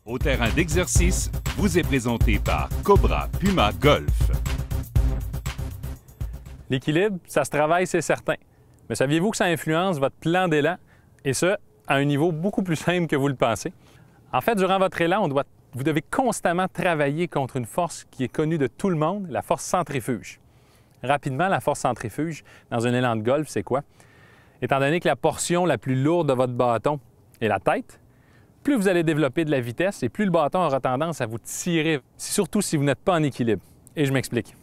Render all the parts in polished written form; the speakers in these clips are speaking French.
Au terrain d'exercice vous est présenté par Cobra Puma Golf. L'équilibre, ça se travaille, c'est certain. Mais saviez-vous que ça influence votre plan d'élan, et ce, à un niveau beaucoup plus simple que vous le pensez? En fait, durant votre élan, vous devez constamment travailler contre une force qui est connue de tout le monde, la force centrifuge. Rapidement, la force centrifuge, dans un élan de golf, c'est quoi? Étant donné que la portion la plus lourde de votre bâton est la tête, plus vous allez développer de la vitesse et plus le bâton aura tendance à vous tirer, surtout si vous n'êtes pas en équilibre. Et je m'explique.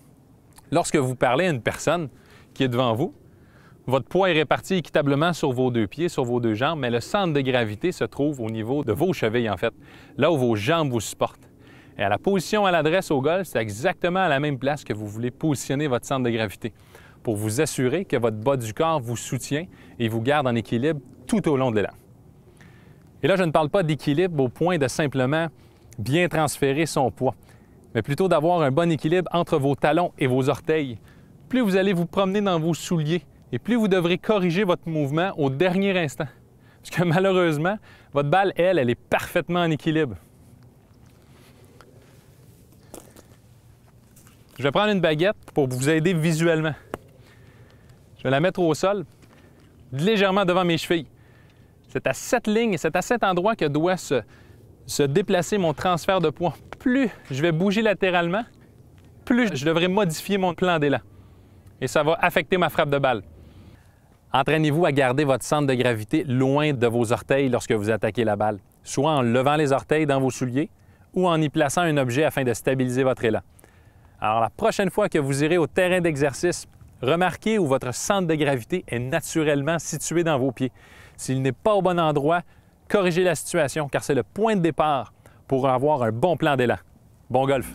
Lorsque vous parlez à une personne qui est devant vous, votre poids est réparti équitablement sur vos deux pieds, sur vos deux jambes, mais le centre de gravité se trouve au niveau de vos chevilles, en fait, là où vos jambes vous supportent. Et à la position à l'adresse au golf, c'est exactement à la même place que vous voulez positionner votre centre de gravité pour vous assurer que votre bas du corps vous soutient et vous garde en équilibre tout au long de l'élan. Et là, je ne parle pas d'équilibre au point de simplement bien transférer son poids, mais plutôt d'avoir un bon équilibre entre vos talons et vos orteils. Plus vous allez vous promener dans vos souliers et plus vous devrez corriger votre mouvement au dernier instant. Parce que malheureusement, votre balle, elle est parfaitement en équilibre. Je vais prendre une baguette pour vous aider visuellement. Je vais la mettre au sol, légèrement devant mes chevilles. C'est à cette ligne, c'est à cet endroit que doit se déplacer mon transfert de poids. Plus je vais bouger latéralement, plus je devrais modifier mon plan d'élan. Et ça va affecter ma frappe de balle. Entraînez-vous à garder votre centre de gravité loin de vos orteils lorsque vous attaquez la balle, soit en levant les orteils dans vos souliers ou en y plaçant un objet afin de stabiliser votre élan. Alors, la prochaine fois que vous irez au terrain d'exercice, remarquez où votre centre de gravité est naturellement situé dans vos pieds. S'il n'est pas au bon endroit, corrigez la situation car c'est le point de départ pour avoir un bon plan d'élan. Bon golf!